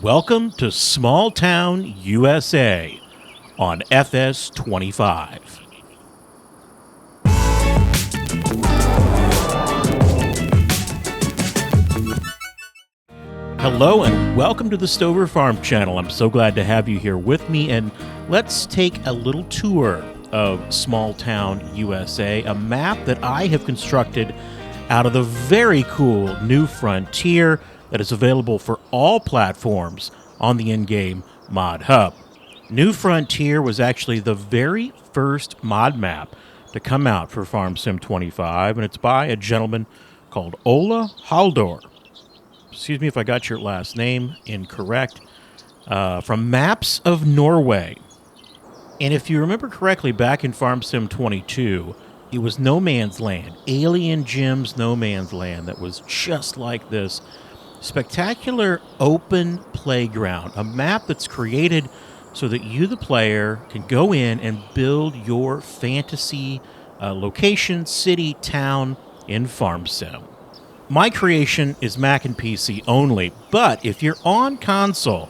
Welcome to Small Town, USA on FS25. Hello and welcome to the Stover Farm channel. I'm so glad to have you here with me, and let's take a little tour of Small Town, USA, a map that I have constructed out of the very cool New Frontier that is available for all platforms on the in-game mod hub. New Frontier was actually the very first mod map to come out for Farm Sim 25, and it's by a gentleman called Ola Haldor. Excuse me if I got your last name incorrect. From Maps of Norway. And if you remember correctly, back in Farm Sim 22, it was No Man's Land, Alien Jim's No Man's Land, that was just like this spectacular open playground, a map that's created so that you, the player, can go in and build your fantasy location, city, town in Farm Sim. My creation is Mac and PC only, but if you're on console,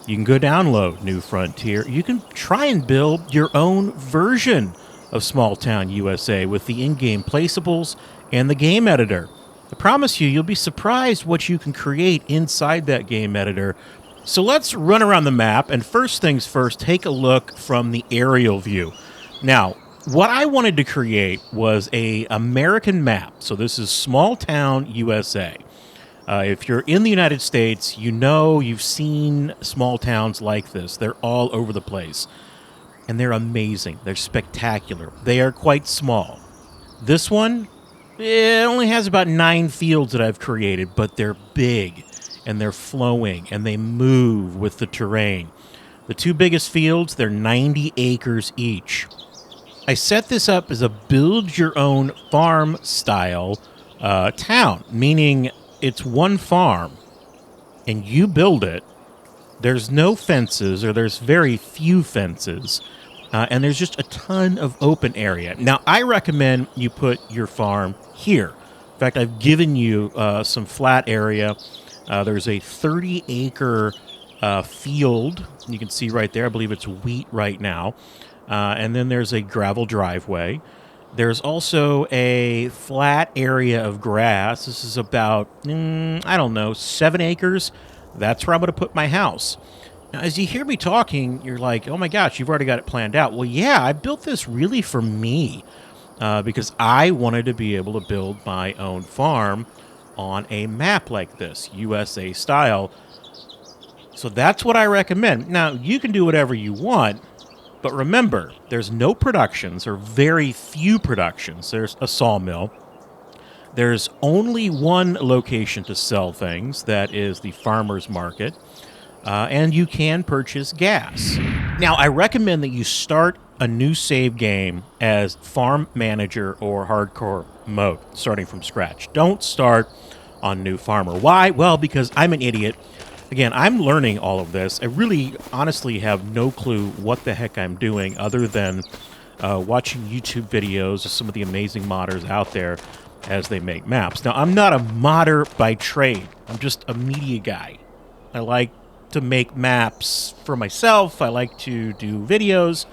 you can go download New Frontier. You can try and build your own version of Small Town USA with the in-game placeables and the game editor. I promise you, you'll be surprised what you can create inside that game editor. So let's run around the map, and first things first, take a look from the aerial view. Now, what I wanted to create was an American map. So this is Small Town, USA. If you're in the United States, you know you've seen small towns like this. They're all over the place. And they're amazing. They're spectacular. They are quite small. This one, it only has about 9 fields that I've created, but they're big, and they're flowing, and they move with the terrain. The 2 biggest fields, they're 90 acres each. I set this up as a build-your-own farm-style town, meaning it's one farm, and you build it. There's no fences, or there's very few fences, and there's just a ton of open area. Now, I recommend you put your farm here. In fact, I've given you some flat area. There's a 30-acre field. You can see right there. I believe it's wheat right now. And then there's a gravel driveway. There's also a flat area of grass. This is about, 7 acres. That's where I'm going to put my house. Now, as you hear me talking, you're like, oh my gosh, you've already got it planned out. Well, yeah, I built this really for me because I wanted to be able to build my own farm on a map like this, USA style. So that's what I recommend. Now, you can do whatever you want. But remember, there's no productions, or very few productions. There's a sawmill. There's only one location to sell things. That is the farmer's market. And you can purchase gas. Now, I recommend that you start a new save game as farm manager or hardcore mode, starting from scratch. Don't start on new farmer. Why? Well, because I'm an idiot. Again, I'm learning all of this. I really, honestly have no clue what the heck I'm doing other than watching YouTube videos of some of the amazing modders out there as they make maps. Now, I'm not a modder by trade. I'm just a media guy. I like to make maps for myself. I like to do videos.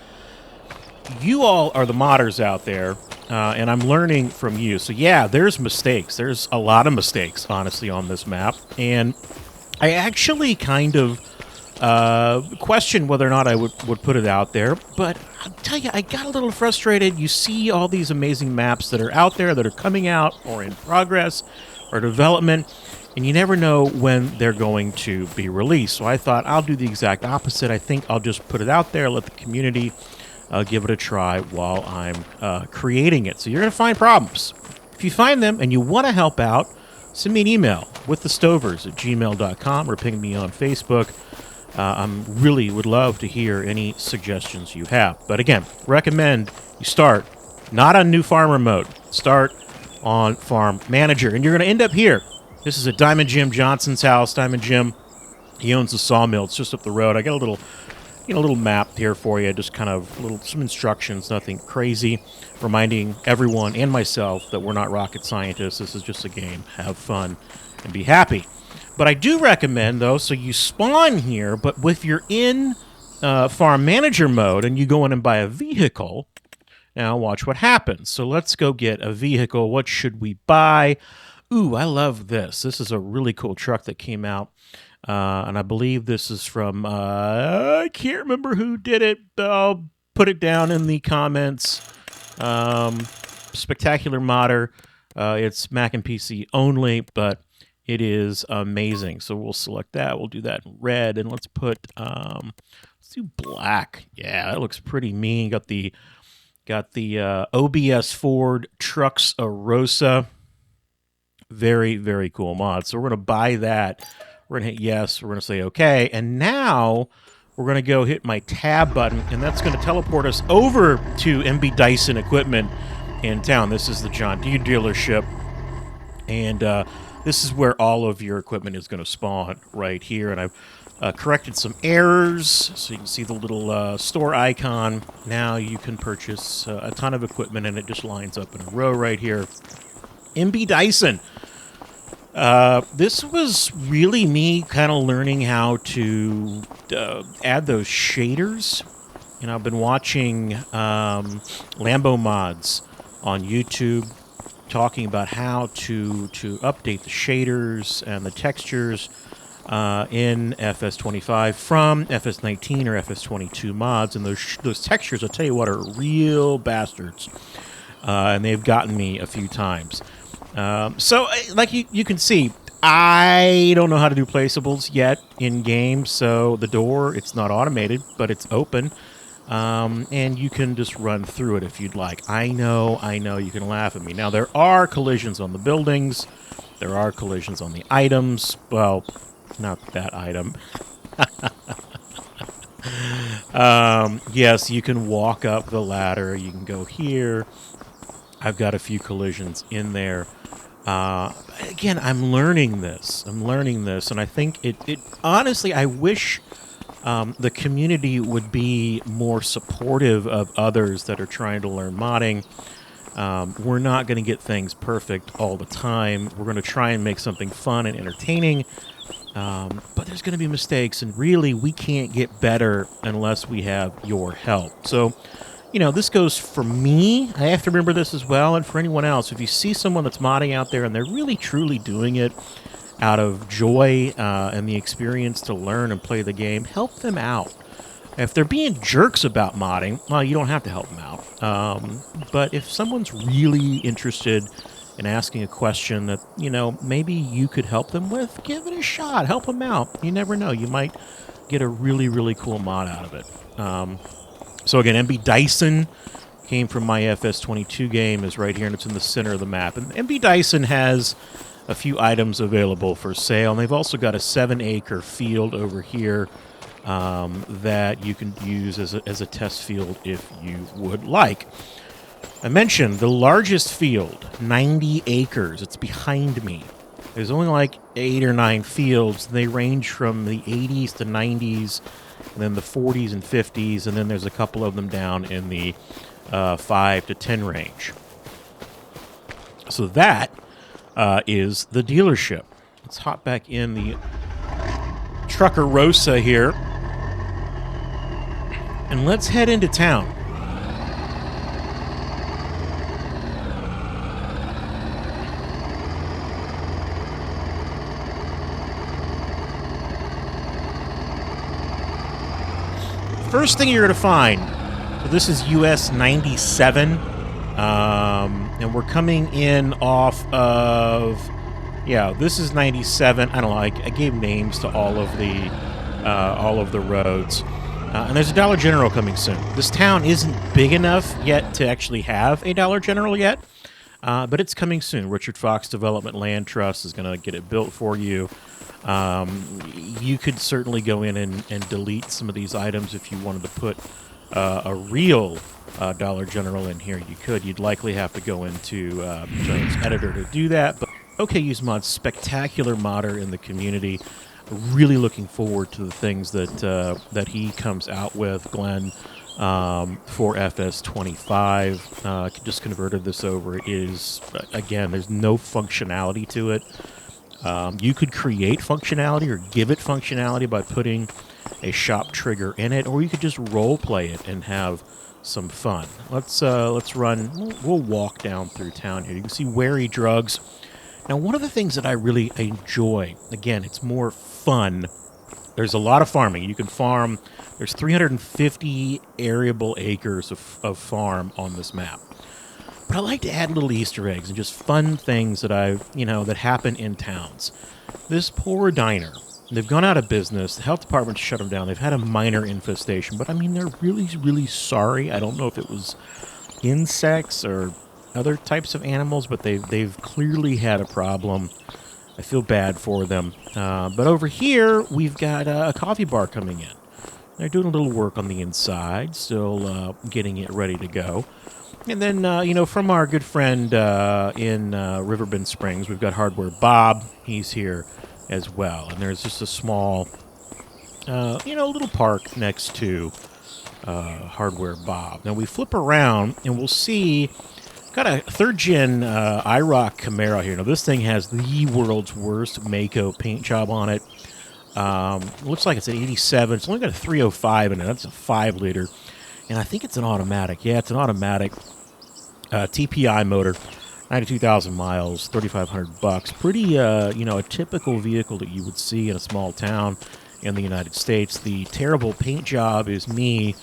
You all are the modders out there, and I'm learning from you. So, yeah, there's mistakes. There's a lot of mistakes, honestly, on this map. And I actually kind of questioned whether or not I would put it out there, but I'll tell you, I got a little frustrated. You see all these amazing maps that are out there that are coming out or in progress or development, and you never know when they're going to be released. So I thought I'll do the exact opposite. I think I'll just put it out there, let the community give it a try while I'm creating it. So you're going to find problems. If you find them and you want to help out, send me an email with thestovers@gmail.com or ping me on Facebook. I really would love to hear any suggestions you have. But again, recommend you start not on new farmer mode. Start on farm manager. And you're going to end up here. This is at Diamond Jim Johnson's house. Diamond Jim, he owns a sawmill. It's just up the road. I got a little map here for you, just kind of some instructions, nothing crazy, reminding everyone and myself that we're not rocket scientists. This is just a game. Have fun and be happy. But I do recommend, though, so you spawn here, but if you're in farm manager mode and you go in and buy a vehicle, now watch what happens. So let's go get a vehicle. What should we buy? Ooh, I love this. This is a really cool truck that came out. And I believe this is from, I can't remember who did it. I'll put it down in the comments. Spectacular modder. It's Mac and PC only, but it is amazing. So we'll select that. We'll do that in red, and let's put, let's do black. Yeah, that looks pretty mean. Got the OBS Ford Trucks Arosa. Very, very cool mod. So we're going to buy that. We're going to hit yes. We're going to say okay. And now we're going to go hit my tab button, and that's going to teleport us over to MB Dyson Equipment in town. This is the John Deere dealership. And this is where all of your equipment is going to spawn right here. And I've corrected some errors, so you can see the little store icon. Now you can purchase a ton of equipment, and it just lines up in a row right here. MB Dyson. This was really me kind of learning how to add those shaders. You know, I've been watching Lambo mods on YouTube talking about how to update the shaders and the textures in FS25 from FS19 or FS22 mods, and those textures, I'll tell you what, are real bastards, and they've gotten me a few times. So, like you can see, I don't know how to do placeables yet in game. So the door, it's not automated, but it's open, and you can just run through it if you'd like. I know, you can laugh at me. Now, there are collisions on the buildings. There are collisions on the items. Well, not that item. Yes, you can walk up the ladder. You can go here. I've got a few collisions in there. Again, I'm learning this, and I think it honestly, I wish the community would be more supportive of others that are trying to learn modding. We're not going to get things perfect all the time. We're going to try and make something fun and entertaining, but there's going to be mistakes, and really, we can't get better unless we have your help. So, you know, this goes for me. I have to remember this as well, and for anyone else. If you see someone that's modding out there and they're really, truly doing it out of joy and the experience to learn and play the game, help them out. If they're being jerks about modding, well, you don't have to help them out. But if someone's really interested in asking a question that, you know, maybe you could help them with, give it a shot. Help them out. You never know. You might get a really, really cool mod out of it. So again, MB Dyson came from my FS22 game, is right here, and it's in the center of the map. And MB Dyson has a few items available for sale, and they've also got a 7-acre field over here that you can use as a test field if you would like. I mentioned the largest field, 90 acres. It's behind me. There's only like 8 or 9 fields. They range from the 80s to 90s, and then the 40s and 50s, and then there's a couple of them down in the 5 to 10 range. So that is the dealership. Let's hop back in the Trucker Rosa here, and let's head into town. First thing you're going to find, so this is US 97, and we're coming in off of, yeah, this is 97. I don't know, I gave names to all of the roads. And there's a Dollar General coming soon. This town isn't big enough yet to actually have a Dollar General yet, but it's coming soon. Richard Fox Development Land Trust is going to get it built for you. You could certainly go in and delete some of these items if you wanted to put a real Dollar General in here. You could. You'd likely have to go into Jones Editor to do that. But OKU's Mod, spectacular modder in the community. Really looking forward to the things that he comes out with, Glenn, for FS25. Just converted this over. It is, again, there's no functionality to it. You could create functionality or give it functionality by putting a shop trigger in it, or you could just role play it and have some fun. Let's run. We'll walk down through town here. You can see Wary Drugs. Now, one of the things that I really enjoy, again, it's more fun. There's a lot of farming. You can farm. There's 350 arable acres of farm on this map. But I like to add little Easter eggs and just fun things that that happen in towns. This poor diner. They've gone out of business. The health department shut them down. They've had a minor infestation, but I mean, they're really, really sorry. I don't know if it was insects or other types of animals, but they've clearly had a problem. I feel bad for them. But over here, we've got a coffee bar coming in. They're doing a little work on the inside, still getting it ready to go. And then, from our good friend in Riverbend Springs, we've got Hardware Bob. He's here as well. And there's just a small, little park next to Hardware Bob. Now, we flip around, and we'll see, got a third-gen IROC Camaro here. Now, this thing has the world's worst Mako paint job on it. Looks like it's an 87. It's only got a 305 in it. That's a 5-liter. And I think it's an automatic. Yeah, it's an automatic TPI motor. 92,000 miles, $3,500. Pretty, a typical vehicle that you would see in a small town in the United States. The terrible paint job is me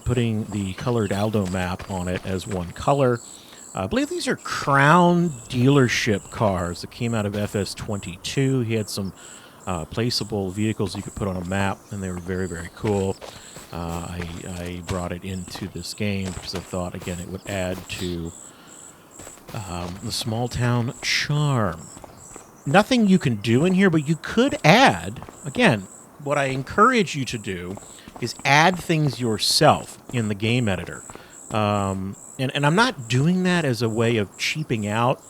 putting the colored Aldo map on it as one color. I believe these are Crown dealership cars that came out of FS22. He had some placeable vehicles you could put on a map, and they were very, very cool. I brought it into this game because I thought, again, it would add to the small town charm. Nothing you can do in here, but you could add, again, what I encourage you to do is add things yourself in the game editor. And I'm not doing that as a way of cheaping out.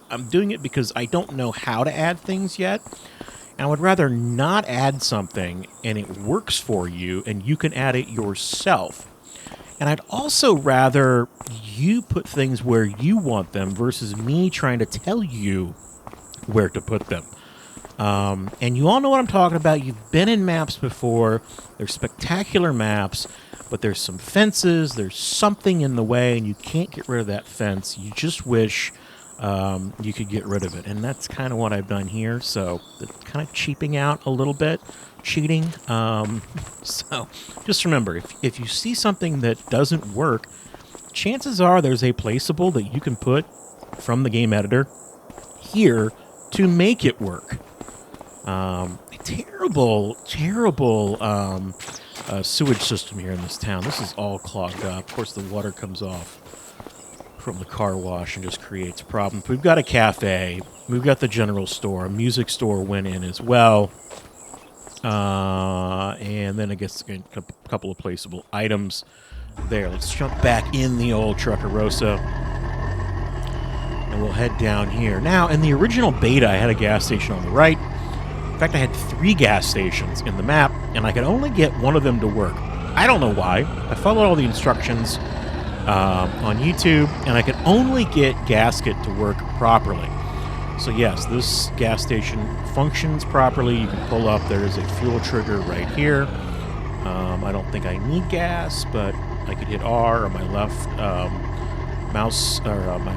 I'm doing it because I don't know how to add things yet. And I would rather not add something and it works for you and you can add it yourself. And I'd also rather you put things where you want them versus me trying to tell you where to put them. And you all know what I'm talking about. You've been in maps before. They're spectacular maps, but there's some fences. There's something in the way, and you can't get rid of that fence. You just wish you could get rid of it. And that's kind of what I've done here. So kind of cheaping out a little bit. Cheating. So just remember, if you see something that doesn't work, chances are there's a placeable that you can put from the game editor here to make it work. Terrible sewage system here in this town. This is all clogged up. Of course, the water comes off from the car wash and just creates problems. We've got a cafe. We've got the general store. A music store went in as well. And then I guess a couple of placeable items there. Let's jump back in the old Truckarosa. And we'll head down here. Now, in the original beta, I had a gas station on the right. In fact, I had 3 gas stations in the map, and I could only get one of them to work. I don't know why. I followed all the instructions on YouTube, and I could only get gasket to work properly. So yes, this gas station functions properly. You can pull up. There is a fuel trigger right here. I don't think I need gas, but I could hit R or my left mouse or my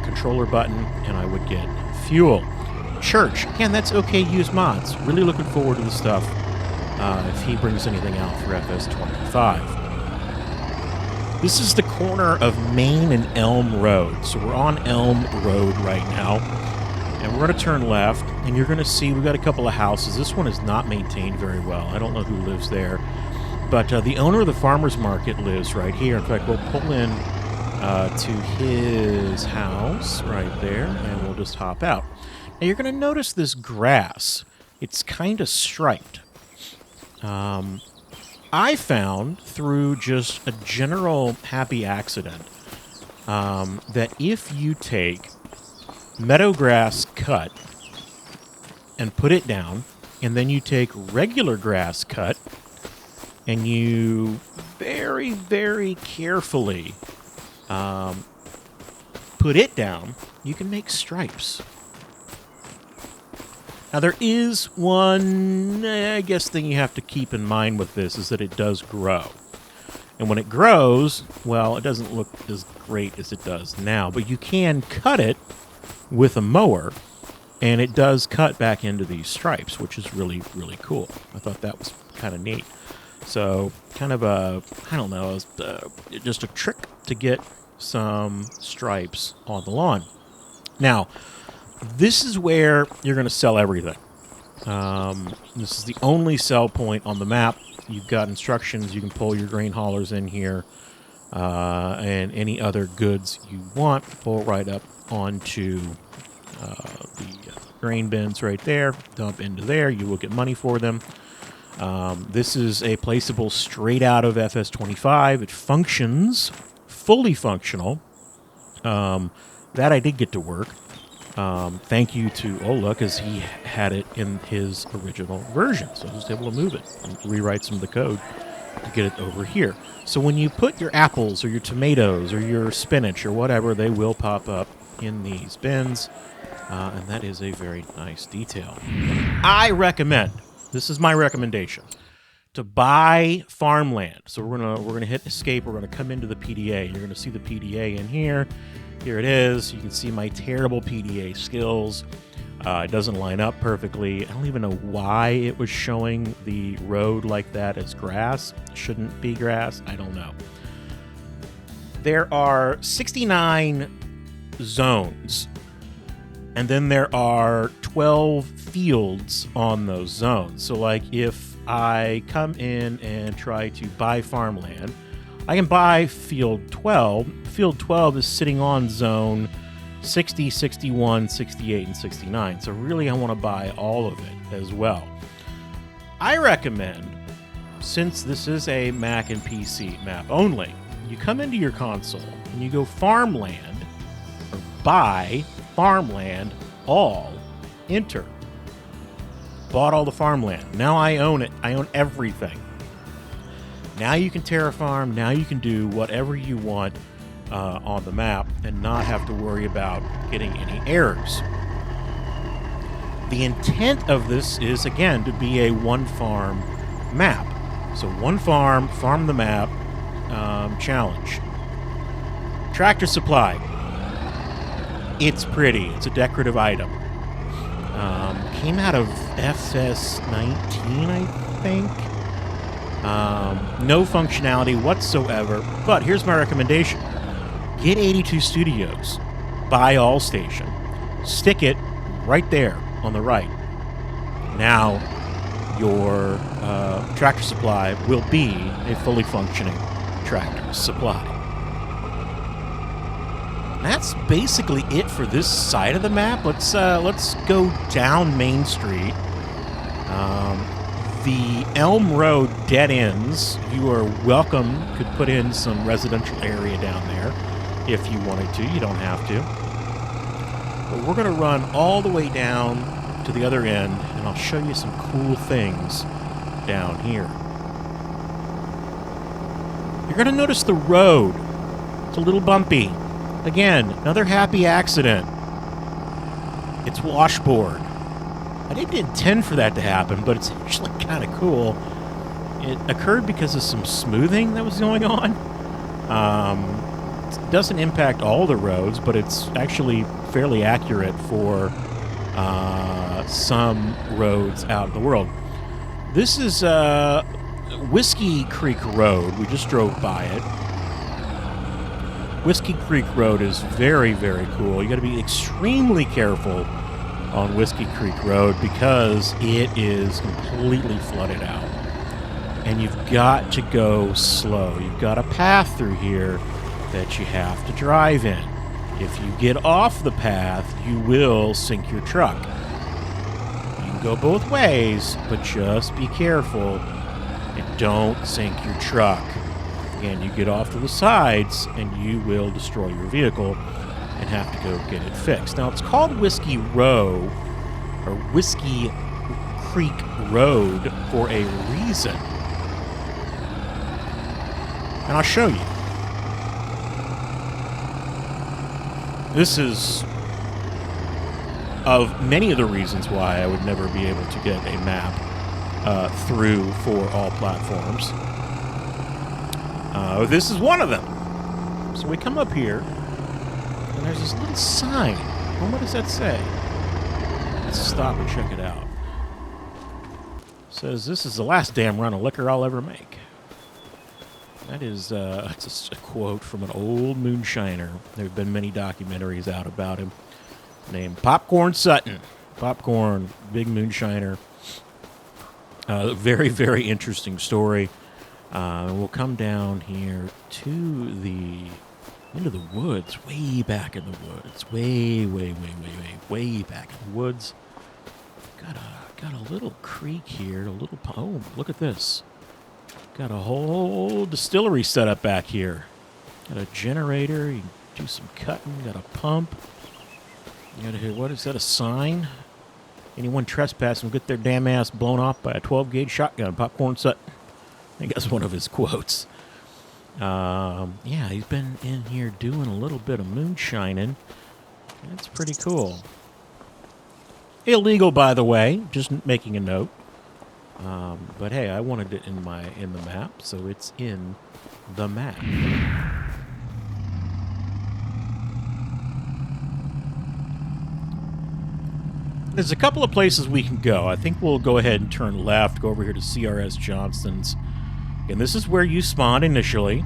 controller button, and I would get fuel. Church, again, that's okay. Use mods. Really looking forward to the stuff if he brings anything out for FS25. This is the corner of Main and Elm Road. So we're on Elm Road right now. And we're going to turn left, and you're going to see we've got a couple of houses. This one is not maintained very well. I don't know who lives there. But the owner of the farmer's market lives right here. In fact, we'll pull in to his house right there, and we'll just hop out. Now, you're going to notice this grass. It's kind of striped. I found through just a general happy accident that if you take meadow grass cut and put it down, and then you take regular grass cut and you very, very carefully put it down, you can make stripes. Now, there is one, I guess, thing you have to keep in mind with this is that it does grow. And when it grows, well, it doesn't look as great as it does now, but you can cut it with a mower, and it does cut back into these stripes, which is really, really cool. I thought that was kind of neat. So, kind of a, I don't know, just a trick to get some stripes on the lawn. Now, this is where you're going to sell everything. This is the only sell point on the map. You've got instructions. You can pull your grain haulers in here, and any other goods you want, pull right up onto the grain bins right there, dump into there. You will get money for them. This is a placeable straight out of FS25. It functions, fully functional. That I did get to work. Thank you to Ola, because he had it in his original version, so I was able to move it and rewrite some of the code to get it over here. So when you put your apples or your tomatoes or your spinach or whatever, they will pop up in these bins, and that is a very nice detail. I recommend, this is my recommendation, to buy farmland. So we're gonna hit escape. We're gonna come into the PDA. You're gonna see the PDA in here. Here it is. You can see my terrible PDA skills. It doesn't line up perfectly. I don't even know why it was showing the road like that as grass. It shouldn't be grass. I don't know. There are 69 zones, and then there are 12 fields on those zones. So, like, if I come in and try to buy farmland, I can buy field 12. Field 12 is sitting on zone 60, 61, 68, and 69. So really, I want to buy all of it as well. I recommend, since this is a Mac and PC map only, you come into your console and you go farmland, or buy farmland, all, enter. Bought all the farmland. Now I own it. I own everything. Now you can terraform. Now you can do whatever you want on the map and not have to worry about getting any errors. The intent of this is, again, to be a one-farm map. So one farm, farm the map, challenge. Tractor Supply. It's pretty. It's a decorative item. Came out of FS19, I think. No functionality whatsoever, but here's my recommendation. Get 82 Studios, buy Allstation, stick it right there on the right. Now, your Tractor Supply will be a fully functioning Tractor Supply. That's basically it for this side of the map. Let's go down Main Street. The Elm Road dead ends. You are welcome. Could put in some residential area down there if you wanted to. You don't have to. But we're going to run all the way down to the other end, and I'll show you some cool things down here. You're going to notice the road. It's a little bumpy. Again, another happy accident. It's washboard. I didn't intend for that to happen, but it's actually kind of cool. It occurred because of some smoothing that was going on. It doesn't impact all the roads, but it's actually fairly accurate for some roads out in the world. This is Whiskey Creek Road. We just drove by it. Whiskey Creek Road is very, very cool. You got to be extremely careful on Whiskey Creek Road because it is completely flooded out. And you've got to go slow. You've got a path through here that you have to drive in. If you get off the path, you will sink your truck. You can go both ways, but just be careful and don't sink your truck. Again, you get off to the sides and you will destroy your vehicle and have to go get it fixed. Now, it's called Whiskey Row, or Whiskey Creek Road, for a reason. And I'll show you. This is of many of the reasons why I would never be able to get a map through for all platforms. This is one of them. So we come up here, and there's this little sign. Well, what does that say? Let's stop and check it out. It says, "This is the last damn run of liquor I'll ever make." That is it's a quote from an old moonshiner. There have been many documentaries out about him, named Popcorn Sutton. Popcorn, big moonshiner. Very, very interesting story. We'll come down here to into the woods, way back in the woods, way back in the woods. Got a little creek here, a little. Oh, look at this! Got a whole distillery set up back here. Got a generator. You can do some cutting. Got a pump. You got to hear, what is that? A sign? Anyone trespassing will get their damn ass blown off by a 12-gauge shotgun. Popcorn Sutton. I think that's one of his quotes. Yeah, he's been in here doing a little bit of moonshining. That's pretty cool. Illegal, by the way. Just making a note. But hey, I wanted it in the map, so it's in the map. There's a couple of places we can go. I think we'll go ahead and turn left, go over here to CRS Johnston's. And this is where you spawned initially.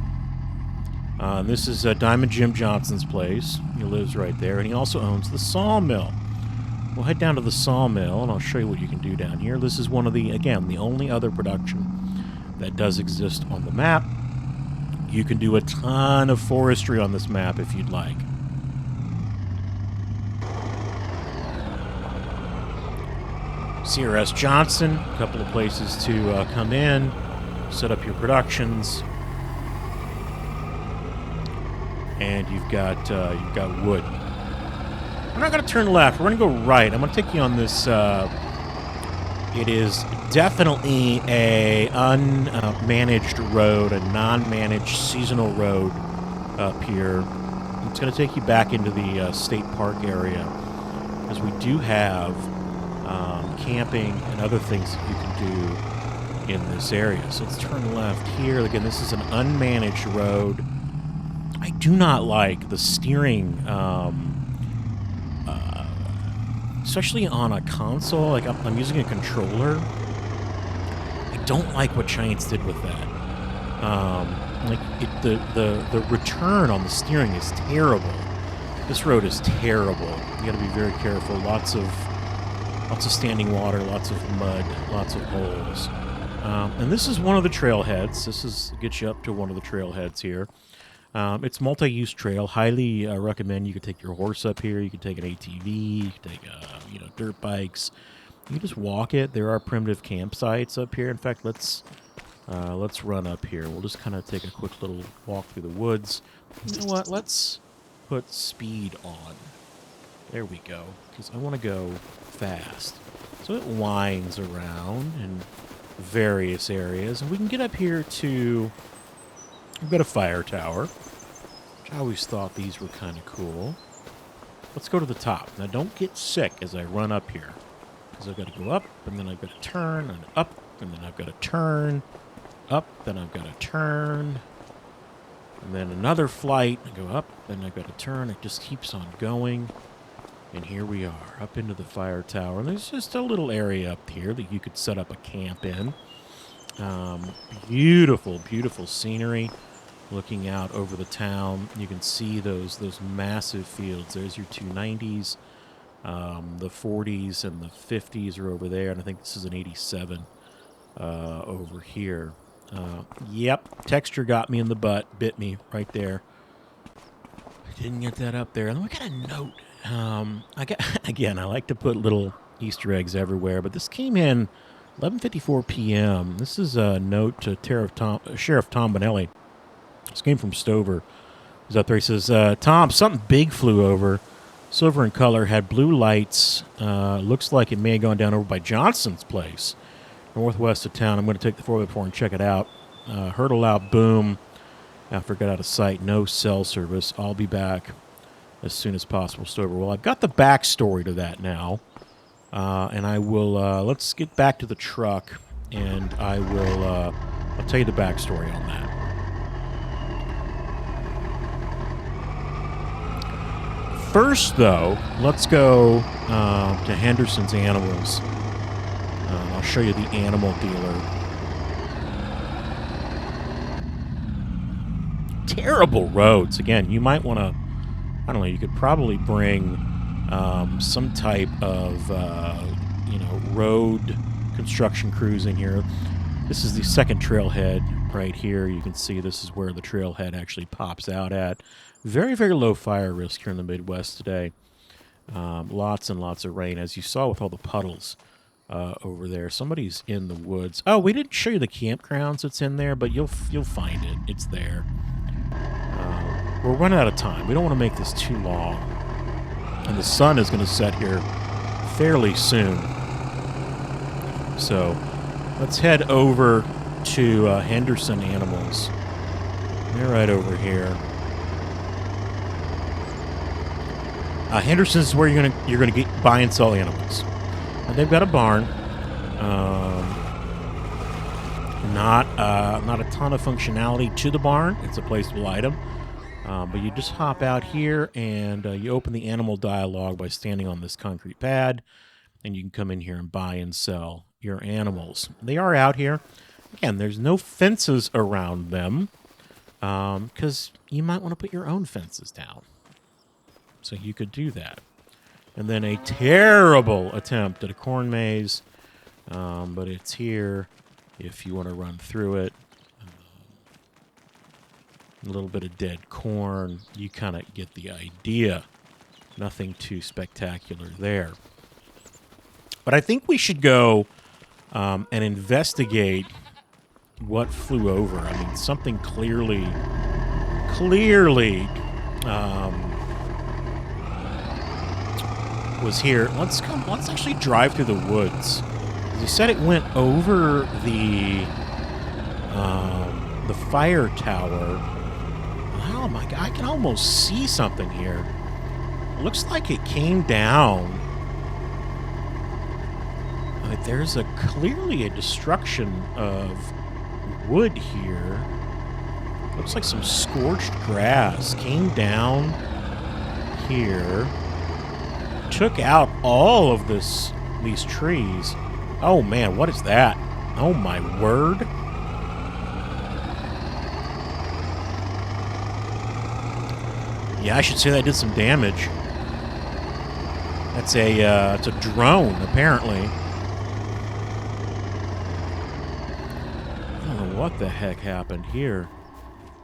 This is Diamond Jim Johnson's place. He lives right there, and he also owns the sawmill. We'll head down to the sawmill, and I'll show you what you can do down here. This is one of the only other production that does exist on the map. You can do a ton of forestry on this map if you'd like. CRS Johnston, a couple of places to come in, set up your productions, and you've got wood. We're not going to turn left. We're going to go right. I'm going to take you on this. It is definitely a unmanaged road, a non-managed seasonal road up here. It's going to take you back into the state park area, because we do have camping and other things that you can do in this area. So let's turn left here. Again, this is an unmanaged road. I do not like the steering, especially on a console. Like I'm using a controller. I don't like what Giants did with that. The return on the steering is terrible. This road is terrible. You got to be very careful. Lots of standing water, lots of mud, lots of holes. And this is one of the trailheads. This gets you up to one of the trailheads here. It's multi-use trail. Highly recommend. You could take your horse up here. You could take an ATV. You could take dirt bikes. You can just walk it. There are primitive campsites up here. In fact, let's run up here. We'll just kind of take a quick little walk through the woods. You know what? Let's put speed on. There we go. Because I want to go fast. So it winds around in various areas. And we can get up here to... We've got a fire tower. Which I always thought these were kind of cool. Let's go to the top. Now don't get sick as I run up here. Because I've got to go up, and then I've got to turn, and up, and then I've got to turn, up, then I've got to turn, and then another flight. I go up, then I've got to turn. It just keeps on going. And here we are, up into the fire tower. And there's just a little area up here that you could set up a camp in. Beautiful, beautiful scenery. Looking out over the town, you can see those massive fields. There's your 290s. The 40s and the 50s are over there, and I think this is an 87 over here. Yep, texture got me in the butt, bit me right there. I didn't get that up there. And then we got a note. I like to put little Easter eggs everywhere, but this came in 11:54 p.m. This is a note to Sheriff Tom Bonelli. This came from Stover. He's up there. He says, Tom, something big flew over. Silver in color, had blue lights. Looks like it may have gone down over by Johnson's place, northwest of town. I'm going to take the 4x4 and check it out. Heard a loud boom after it got out of sight. No cell service. I'll be back. as soon as possible, Stover. Well, I've got the backstory to that now, and I will, let's get back to the truck, and I will, I'll tell you the backstory on that. First, though, let's go to Henderson's Animals. I'll show you the animal dealer. Terrible roads. Again, you might want to, I don't know, you could probably bring some type of, road construction crews in here. This is the second trailhead right here. You can see this is where the trailhead actually pops out at. Very, very low fire risk here in the Midwest today. Lots and lots of rain, as you saw with all the puddles over there. Somebody's in the woods. Oh, we didn't show you the campgrounds that's in there, but you'll find it. It's there. We're running out of time. We don't want to make this too long. And the sun is going to set here fairly soon. So let's head over to Henderson Animals. They're right over here. Henderson's is where you're gonna buy and sell animals. And they've got a barn. Not a ton of functionality to the barn. It's a placeable item. But you just hop out here and you open the animal dialogue by standing on this concrete pad, and you can come in here and buy and sell your animals. They are out here. Again, there's no fences around them because you might want to put your own fences down. So you could do that. And then a terrible attempt at a corn maze, but it's here if you want to run through it. A little bit of dead corn. You kind of get the idea. Nothing too spectacular there. But I think we should go and investigate what flew over. I mean, something clearly was here. Let's actually drive through the woods. You said it went over the fire tower. Oh my God, I can almost see something here. Looks like it came down. There's clearly a destruction of wood here. Looks like some scorched grass came down here. Took out all of these trees. Oh man, what is that? Oh my word. Yeah, I should say that did some damage. That's it's a drone, apparently. I don't know what the heck happened here.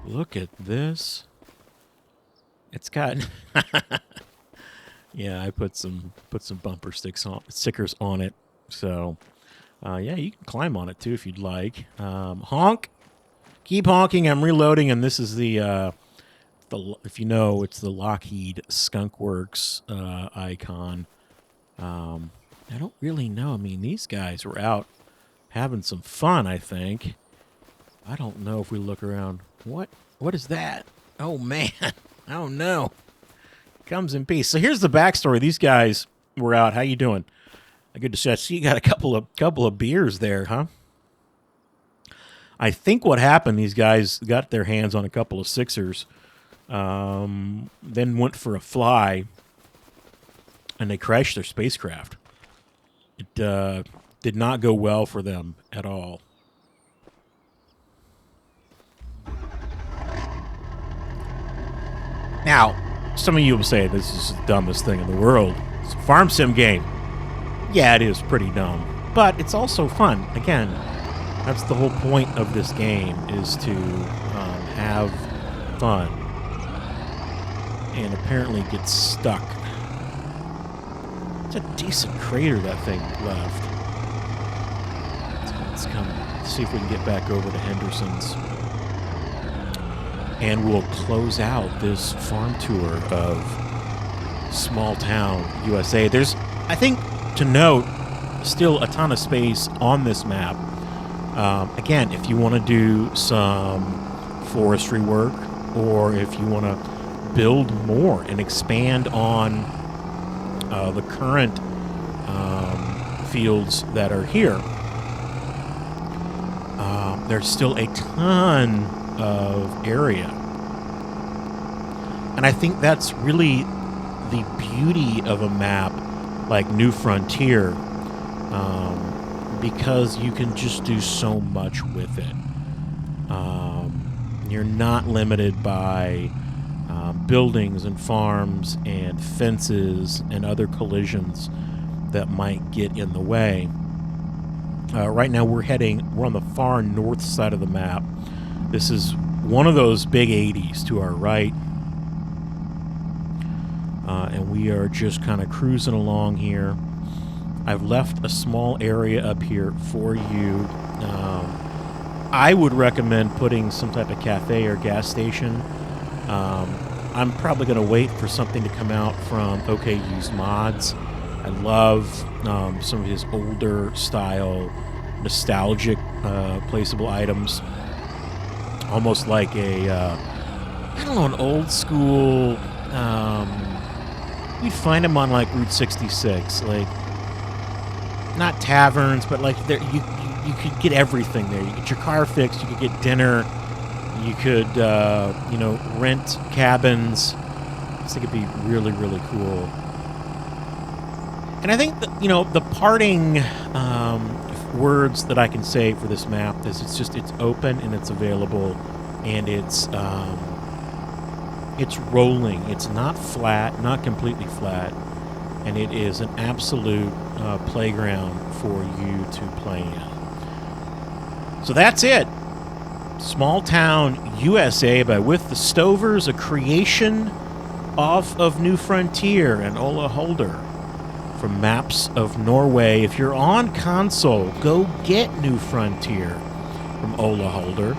Look at this. It's got yeah, I put some bumper stickers on it. So yeah, you can climb on it too if you'd like. Honk. Keep honking. I'm reloading, and this is the if you know, it's the Lockheed Skunk Works icon. I don't really know. I mean, these guys were out having some fun, I think. I don't know if we look around. What is that? Oh man. I don't know. Comes in peace. So here's the backstory. These guys were out. How you doing? Good to see. I see you got a couple of beers there, huh? I think what happened, these guys got their hands on a couple of sixers, then went for a fly, and they crashed their spacecraft. It did not go well for them at all. Now, some of you will say this is the dumbest thing in the world. It's a farm sim game. Yeah, it is pretty dumb, but it's also fun. Again, that's the whole point of this game, is to have fun. And apparently get stuck. It's a decent crater that thing left. So let's come see if we can get back over to Henderson's. And we'll close out this farm tour of small town USA. There's, I think, to note, still a ton of space on this map. Again, if you want to do some forestry work, or if you want to build more and expand on the current fields that are here. There's still a ton of area. And I think that's really the beauty of a map like New Frontier, because you can just do so much with it. You're not limited by buildings and farms and fences and other collisions that might get in the way. Right now we're on the far north side of the map. This is one of those big 80s to our right. And we are just kind of cruising along here. I've left a small area up here for you. I would recommend putting some type of cafe or gas station. I'm probably going to wait for something to come out from OK Used Mods. I love some of his older style, nostalgic placeable items. Almost like I don't know, an old school... you'd find them on like Route 66, like not taverns, but like there you could get everything there. You get your car fixed, you could get dinner, you could rent cabins. I think it'd be really, really cool. And I think that, the parting words that I can say for this map is it's open and it's available, and it's rolling. It's not flat, not completely flat, and it is an absolute playground for you to play in. So that's it. Small Town USA by With the Stovers, a creation off of New Frontier and Ola Holder from Maps of Norway. If you're on console, go get New Frontier from Ola Holder.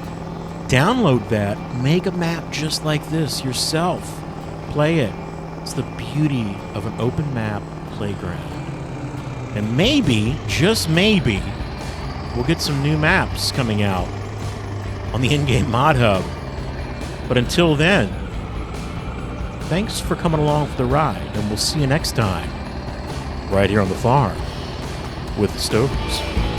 Download that, make a map just like this yourself. Play it. It's the beauty of an open map playground. And maybe, just maybe, we'll get some new maps coming out on the in-game mod hub. But until then, thanks for coming along for the ride, and we'll see you next time, right here on the farm with the Stovers.